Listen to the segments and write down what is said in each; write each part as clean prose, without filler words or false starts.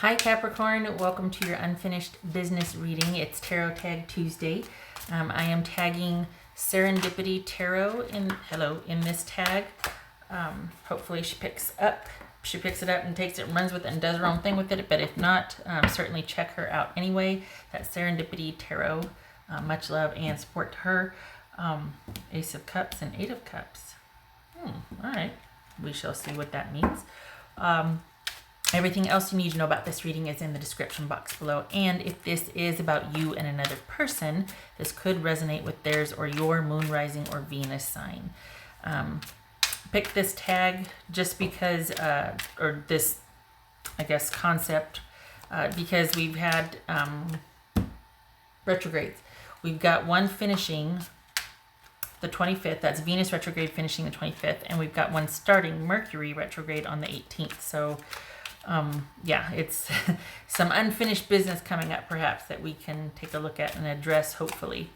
Hi Capricorn, welcome to your unfinished business reading. It's Tarot Tag Tuesday. I am tagging Serendipity Tarot in this tag. Hopefully she picks it up and takes it and runs with it and does her own thing with it. But if not, certainly check her out anyway. That's Serendipity Tarot. Much love and support to her. Ace of Cups and Eight of Cups. All right, we shall see what that means. Everything else you need to know about this reading is in the description box below. And if this is about you and another person, this could resonate with theirs or your moon, rising, or Venus sign. Pick this tag just because, or this, I guess, concept, because we've had retrogrades. We've got one finishing the 25th. That's Venus retrograde finishing the 25th. And we've got one starting Mercury retrograde on the 18th. So yeah, it's some unfinished business coming up perhaps that we can take a look at and address, hopefully.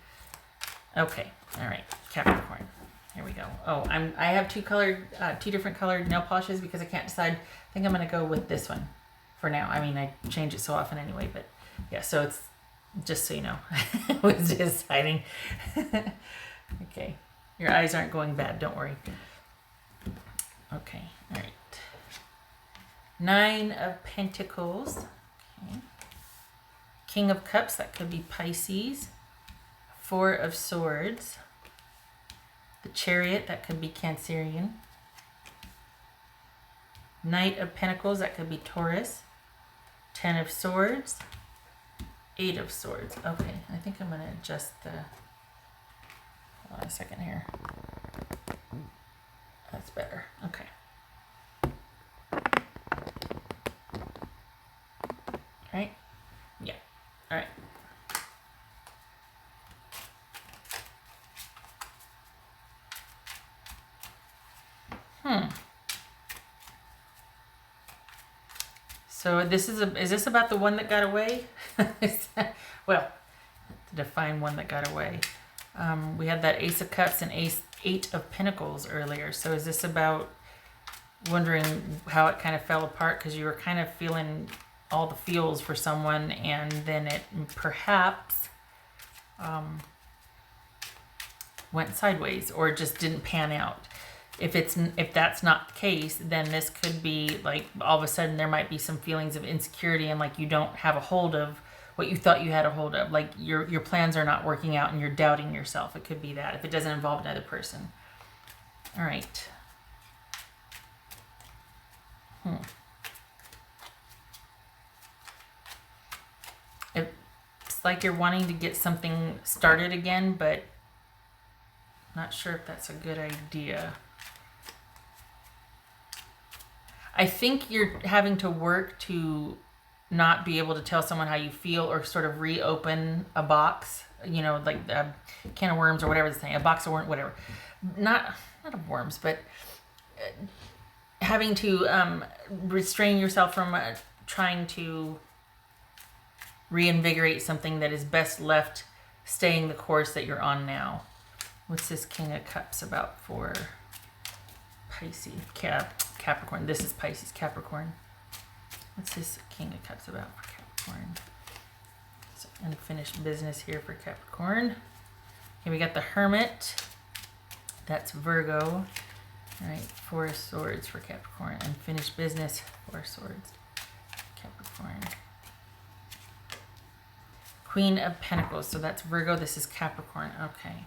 Okay, all right, Capricorn, here we go. Oh, I have two different colored nail polishes because I can't decide. I think I'm gonna go with this one for now. I mean, I change it so often anyway, but yeah, so it's just so you know, I was deciding. Okay, your eyes aren't going bad, don't worry. Okay, all right. Nine of Pentacles, okay. King of Cups, that could be Pisces. Four of Swords. The Chariot, that could be Cancerian. Knight of Pentacles, that could be Taurus. Ten of Swords. Eight of Swords. Okay, I think I'm going to adjust the... Hold on a second here. That's better. Okay. Right? Yeah. All right. So is this about the one that got away? Well, to define one that got away. We had that Ace of Cups and Eight of Pentacles earlier. So is this about wondering how it kind of fell apart because you were kind of feeling all the feels for someone and then it perhaps went sideways or just didn't pan out? If that's not the case, then this could be like all of a sudden there might be some feelings of insecurity and like you don't have a hold of what you thought you had a hold of. Like your plans are not working out and you're doubting yourself. It could be that if it doesn't involve another person. All right. It's like you're wanting to get something started again, but not sure if that's a good idea. I think you're having to work to not be able to tell someone how you feel or sort of reopen a box, you know, like a can of worms or whatever the thing, a box of worms, whatever. Not of worms, but having to restrain yourself from trying to reinvigorate something that is best left staying the course that you're on now. What's this King of Cups about for Pisces? Capricorn. This is Pisces, Capricorn. What's this King of Cups about for Capricorn? So unfinished business here for Capricorn. Okay, we got the Hermit. That's Virgo. All right, Four of Swords for Capricorn. Unfinished business, Four of Swords, Capricorn. Queen of Pentacles. So that's Virgo. This is Capricorn. Okay.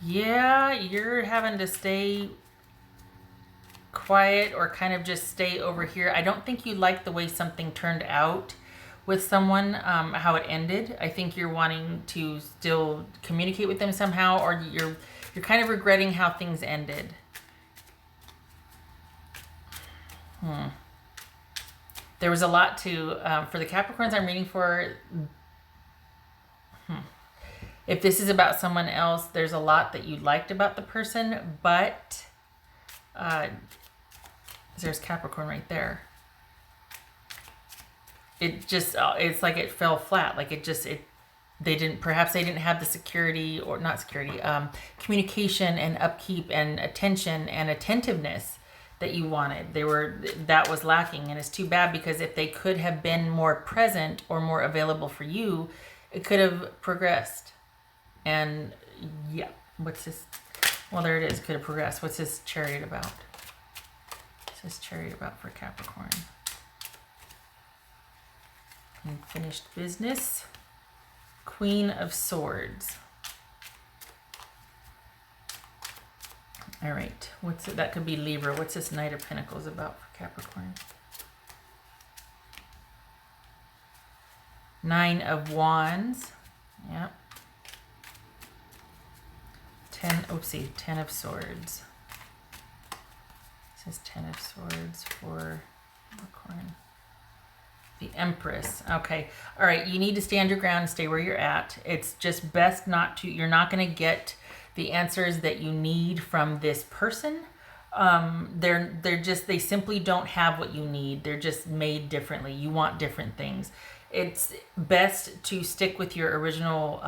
Yeah, you're having to stay quiet or kind of just stay over here. I don't think you like the way something turned out with someone, how it ended. I think you're wanting to still communicate with them somehow, or you're kind of regretting how things ended. There was a lot to, for the Capricorns I'm reading for, if this is about someone else, there's a lot that you liked about the person, but there's Capricorn right there. It just, it's like it fell flat. Like perhaps they didn't have the security, or not security, communication and upkeep and attention and attentiveness that you wanted. That was lacking, and it's too bad, because if they could have been more present or more available for you, it could have progressed. And yeah, what's this? Well, there it is. Could have progressed. What's this Chariot about? What's this Chariot about for Capricorn? Unfinished business. Queen of Swords. All right. What's it? That could be Libra. What's this Knight of Pentacles about for Capricorn? Nine of Wands. Yep. 10 of Swords. It says 10 of Swords for Capricorn. The Empress. Okay. All right. You need to stand your ground and stay where you're at. It's just best not to, you're not going to get the answers that you need from this person. They simply don't have what you need. They're just made differently. You want different things. It's best to stick with your original,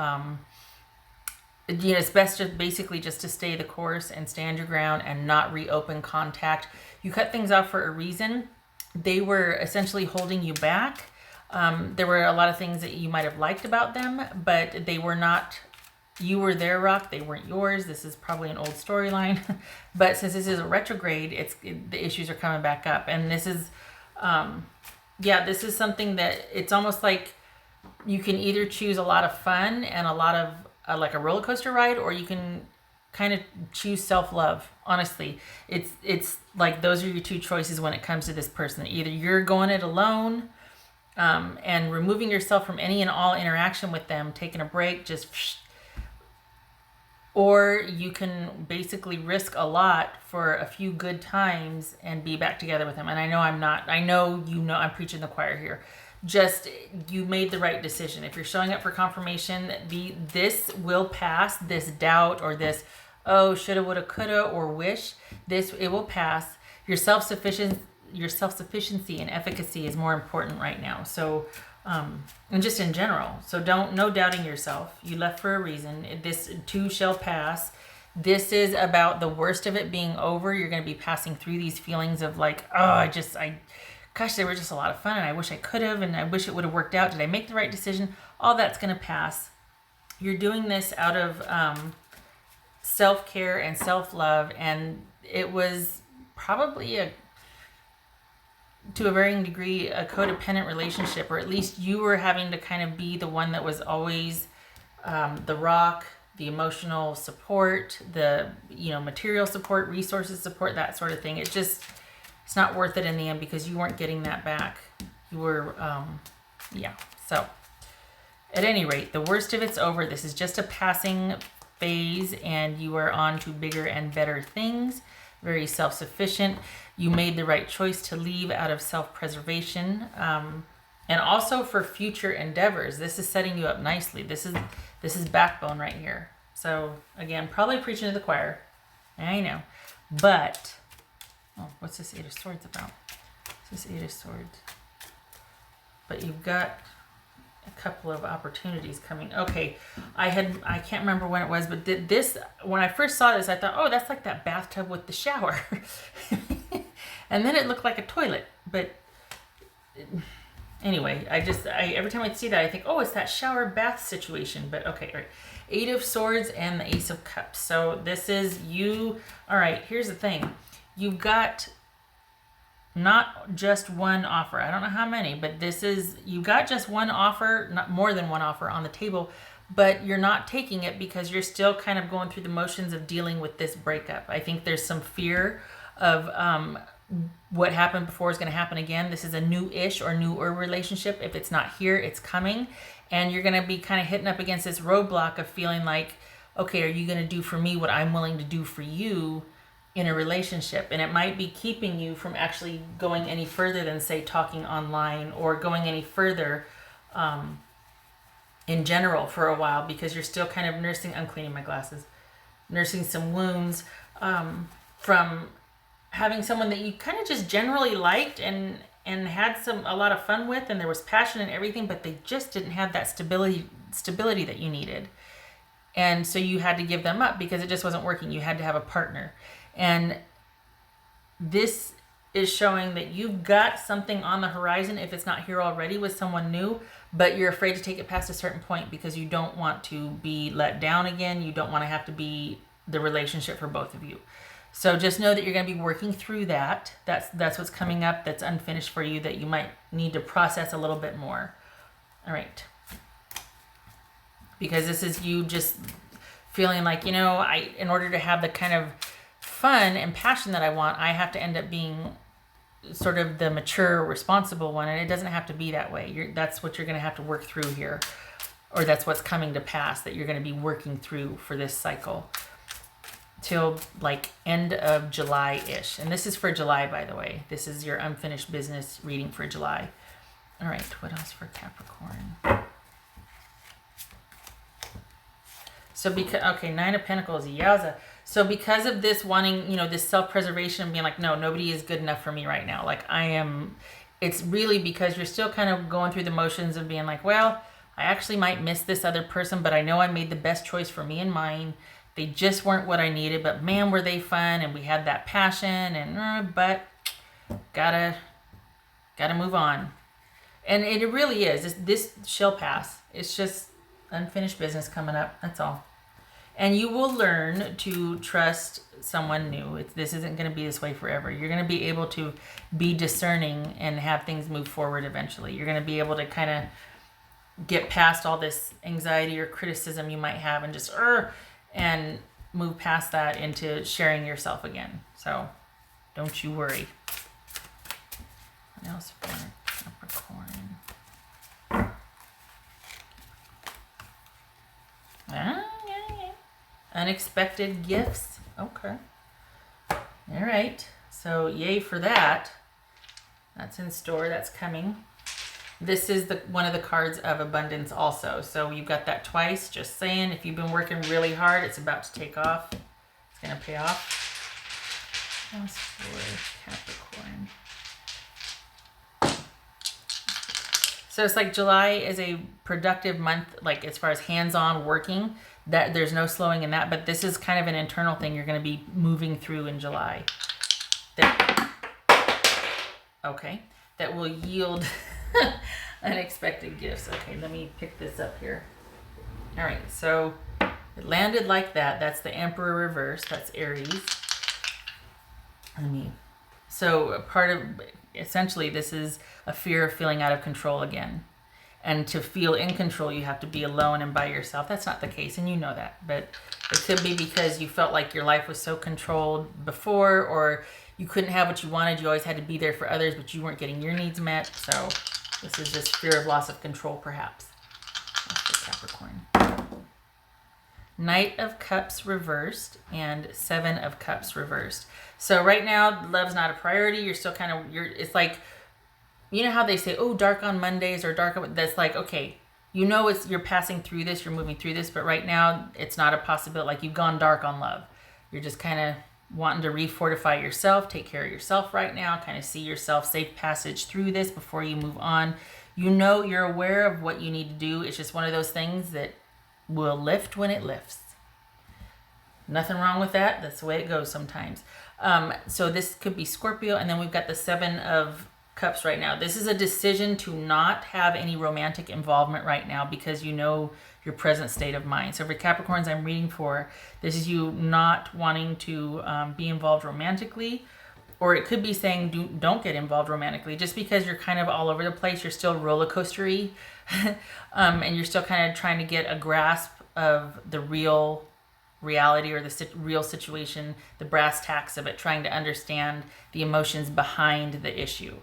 it's best to basically just to stay the course and stand your ground and not reopen contact. You cut things off for a reason. They were essentially holding you back. There were a lot of things that you might have liked about them, but they were not, you were their rock, they weren't yours. This is probably an old storyline, but since this is a retrograde, the issues are coming back up. And this is, this is something that it's almost like you can either choose a lot of fun and a lot of like a roller coaster ride, or you can kind of choose self-love. Honestly, it's like those are your two choices when it comes to this person. Either you're going it alone and removing yourself from any and all interaction with them, taking a break, or you can basically risk a lot for a few good times and be back together with them. And I know I'm preaching the choir here. Just, you made the right decision. If you're showing up for confirmation, this will pass, this doubt or this, oh, shoulda, woulda, coulda, or wish, it will pass. Your self-sufficiency and efficacy is more important right now. So, and just in general. So no doubting yourself. You left for a reason. This too shall pass. This is about the worst of it being over. You're going to be passing through these feelings of like, oh, gosh, they were just a lot of fun, and I wish I could have, and I wish it would have worked out. Did I make the right decision? All that's going to pass. You're doing this out of self-care and self-love, and it was probably to a varying degree, a codependent relationship, or at least you were having to kind of be the one that was always the rock, the emotional support, the material support, resources support, that sort of thing. It's not worth it in the end because you weren't getting that back. You were, So, at any rate, the worst of it's over. This is just a passing phase, and you are on to bigger and better things. Very self-sufficient. You made the right choice to leave out of self-preservation, and also for future endeavors. This is setting you up nicely. This is backbone right here. So again, probably preaching to the choir. I know, but what's this Eight of Swords about? What's this Eight of Swords? But you've got a couple of opportunities coming. Okay, I can't remember when it was, but when I first saw this, I thought, oh, that's like that bathtub with the shower. And then it looked like a toilet. But anyway, every time I see that, I think, oh, it's that shower bath situation. But okay, all right. Eight of Swords and the Ace of Cups. So this is you. All right, here's the thing. You've got not just one offer. I don't know how many, but you got just one offer, not more than one offer on the table, but you're not taking it because you're still kind of going through the motions of dealing with this breakup. I think there's some fear of what happened before is going to happen again. This is a new-ish or newer relationship. If it's not here, it's coming. And you're going to be kind of hitting up against this roadblock of feeling like, okay, are you going to do for me what I'm willing to do for you in a relationship? And it might be keeping you from actually going any further than, say, talking online or going any further in general for a while, because you're still kind of I'm cleaning my glasses, nursing some wounds from having someone that you kind of just generally liked and had a lot of fun with, and there was passion and everything, but they just didn't have that stability that you needed. And so you had to give them up because it just wasn't working. You had to have a partner. And this is showing that you've got something on the horizon if it's not here already with someone new, but you're afraid to take it past a certain point because you don't want to be let down again. You don't want to have to be the relationship for both of you. So just know that you're going to be working through that. That's what's coming up that's unfinished for you that you might need to process a little bit more. All right. Because this is you just feeling like, in order to have the kind of fun and passion that I want, I have to end up being sort of the mature, responsible one. And it doesn't have to be that way. That's what you're going to have to work through here. Or that's what's coming to pass that you're going to be working through for this cycle. Till like end of July-ish. And this is for July, by the way. This is your unfinished business reading for July. All right, what else for Capricorn? So Nine of Pentacles, yowza. So because of this wanting, this self-preservation, being like, no, nobody is good enough for me right now. Like it's really because you're still kind of going through the motions of being like, well, I actually might miss this other person, but I know I made the best choice for me and mine. They just weren't what I needed, but man, were they fun, and we had that passion, and but gotta move on. And it really is. This shall pass. It's just unfinished business coming up. That's all. And you will learn to trust someone new. This isn't going to be this way forever. You're going to be able to be discerning and have things move forward eventually. You're going to be able to kind of get past all this anxiety or criticism you might have and just and move past that into sharing yourself again. So don't you worry. What else for Capricorn? Yeah. Unexpected gifts. Okay. All right. So yay for that. That's in store. That's coming. This is one of the cards of abundance also. So you've got that twice. Just saying, if you've been working really hard, it's about to take off. It's going to pay off. What else for Capricorn? So it's like July is a productive month, like as far as hands-on working, that there's no slowing in that, but this is kind of an internal thing you're going to be moving through in July. That will yield unexpected gifts. Okay, let me pick this up here. All right, so it landed like that. That's the Emperor reverse. That's Aries. So essentially, this is a fear of feeling out of control again. And to feel in control, you have to be alone and by yourself. That's not the case, and you know that. But it could be because you felt like your life was so controlled before, or you couldn't have what you wanted. You always had to be there for others, but you weren't getting your needs met. So this is just fear of loss of control, perhaps. That's for Capricorn. Knight of Cups reversed and Seven of Cups reversed. So right now, love's not a priority. You're still it's like, you know how they say, oh, dark on Mondays or that's like, okay, you're passing through this, you're moving through this, but right now it's not a possibility. Like you've gone dark on love. You're just kind of wanting to refortify yourself, take care of yourself right now, kind of see yourself safe passage through this before you move on. You're aware of what you need to do. It's just one of those things that will lift when it lifts. Nothing wrong with that. That's the way it goes sometimes. So this could be Scorpio, and then we've got the Seven of Cups right now. This is a decision to not have any romantic involvement right now because you know your present state of mind. So for Capricorns I'm reading for, this is you not wanting to be involved romantically, or it could be saying don't get involved romantically just because you're kind of all over the place. You're still roller coastery and you're still kind of trying to get a grasp of the real reality or the real situation, the brass tacks of it, trying to understand the emotions behind the issue.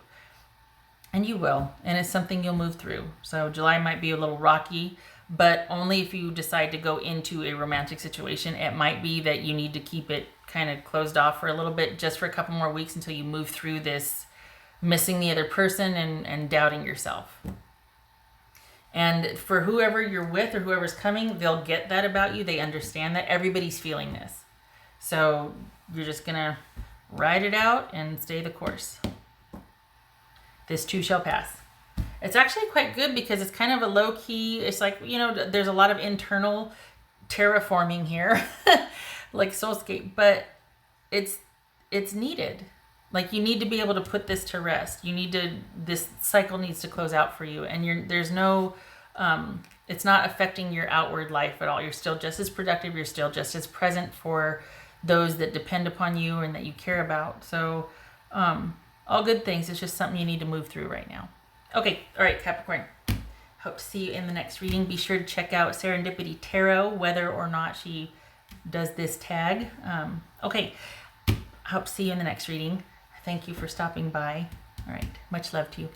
And you will, and it's something you'll move through. So July might be a little rocky, but only if you decide to go into a romantic situation. It might be that you need to keep it kind of closed off for a little bit, just for a couple more weeks until you move through this missing the other person and doubting yourself. And for whoever you're with or whoever's coming, they'll get that about you. They understand that everybody's feeling this. So you're just going to ride it out and stay the course. This too shall pass. It's actually quite good because it's kind of a low key, it's like, there's a lot of internal terraforming here, like Soulscape, but it's needed. Like, you need to be able to put this to rest. This cycle needs to close out for you. And there's no, it's not affecting your outward life at all. You're still just as productive. You're still just as present for those that depend upon you and that you care about. So, all good things. It's just something you need to move through right now. Okay. All right, Capricorn. Hope to see you in the next reading. Be sure to check out Serendipity Tarot, whether or not she does this tag. Okay. Hope to see you in the next reading. Thank you for stopping by. All right. Much love to you.